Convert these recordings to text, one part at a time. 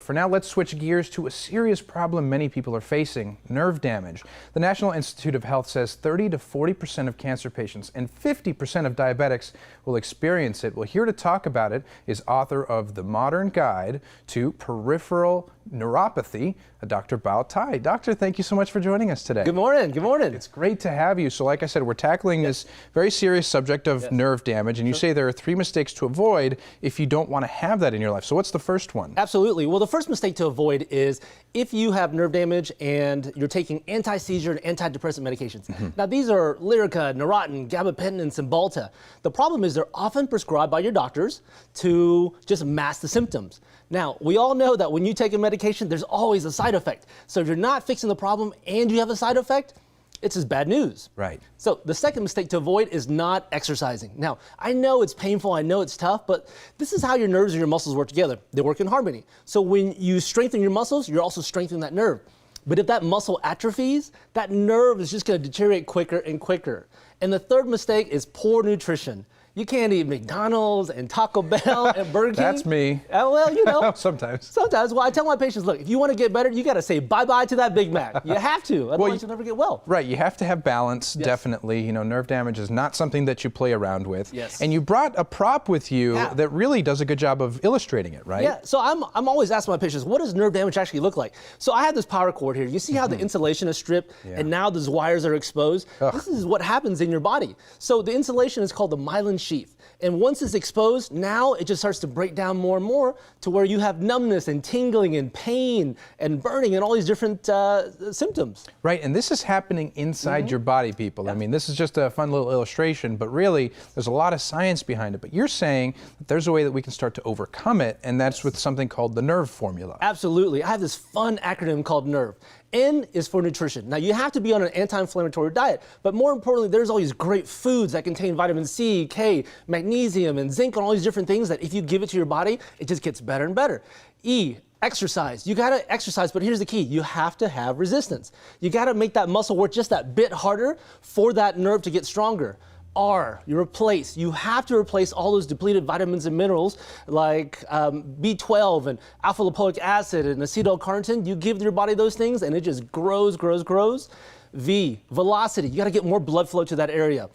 For now, let's switch gears to a serious problem many people are facing: nerve damage. The National Institute of Health says 30 to 40% of cancer patients and 50% of diabetics will experience it. Well, here to talk about it is author of The Modern Guide to Peripheral Neuropathy, Dr. Bao Tai. Doctor, thank you so much for joining us today. Good morning. Good morning. It's great to have you. So like I said, we're tackling this very serious subject of nerve damage, and you say there are 3 mistakes to avoid if you don't want to have that in your life. So what's the first one? Absolutely. Well, the first mistake to avoid is if you have nerve damage and you're taking anti-seizure and antidepressant medications. Now, these are Lyrica, Neurontin, gabapentin, and Cymbalta. The problem is they're often prescribed by your doctors to just mask the symptoms. Now, we all know that when you take a medication, there's always a side effect. So if you're not fixing the problem and you have a side effect, it's just bad news. Right. So the second mistake to avoid is not exercising. Now, I know it's painful, I know it's tough, but this is how your nerves and your muscles work together. They work in harmony. So when you strengthen your muscles, you're also strengthening that nerve. But if that muscle atrophies, that nerve is just going to deteriorate quicker and quicker. And the third mistake is poor nutrition. You can't eat McDonald's and Taco Bell and Burger King. That's me. Well, you know. Sometimes. Sometimes. Well, I tell my patients, look, if you want to get better, you got to say bye-bye to that Big Mac. You have to, otherwise you'll never get well. Right, you have to have balance, definitely. You know, nerve damage is not something that you play around with. Yes. And you brought a prop with you that really does a good job of illustrating it, right? Yeah, so I'm always asking my patients, what does nerve damage actually look like? So I have this power cord here. You see how the insulation is stripped and now those wires are exposed? This is what happens in your body. So the insulation is called the myelin sheath. And once it's exposed, now it just starts to break down more and more to where you have numbness and tingling and pain and burning and all these different symptoms. Right, and this is happening inside your body, people. I mean, this is just a fun little illustration, but really there's a lot of science behind it. But you're saying that there's a way that we can start to overcome it, and that's with something called the NERVE formula. Absolutely. I have this fun acronym called NERVE. N is for nutrition. Now, you have to be on an anti-inflammatory diet, but more importantly, there's all these great foods that contain vitamin C, K, magnesium, and zinc, and all these different things that if you give it to your body, it just gets better and better. E, exercise. You gotta exercise, but here's the key. You have to have resistance. You gotta make that muscle work just that bit harder for that nerve to get stronger. R, you replace. You have to replace all those depleted vitamins and minerals like B12 and alpha lipoic acid and acetyl-carnitine. You give your body those things and it just grows, grows, grows. V, velocity. You got to get more blood flow to that area.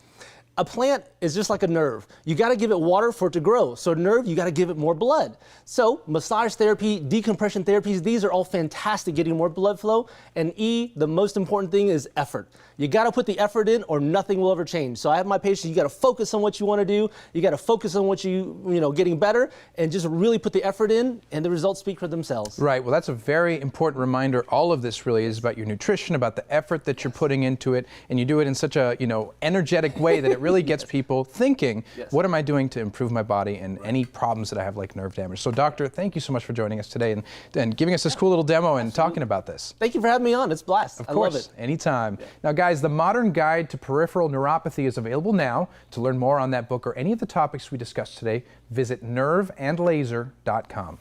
A plant is just like a nerve. You got to give it water for it to grow. So nerve, you got to give it more blood. So massage therapy, decompression therapies, these are all fantastic getting more blood flow. And E, the most important thing is effort. You got to put the effort in or nothing will ever change. So I have my patients, you got to focus on what you want to do. You got to focus on what getting better and just really put the effort in and the results speak for themselves. Right, well, that's a very important reminder. All of this really is about your nutrition, about the effort that you're putting into it, and you do it in such a, energetic way that it really gets people thinking, what am I doing to improve my body and any problems that I have like nerve damage? So doctor, thank you so much for joining us today and giving us this cool little demo and talking about this. Thank you for having me on. It's a blast. Of course, I love it. Anytime. Now guys, The Modern Guide to Peripheral Neuropathy is available now. To learn more on that book or any of the topics we discussed today, visit nerveandlaser.com.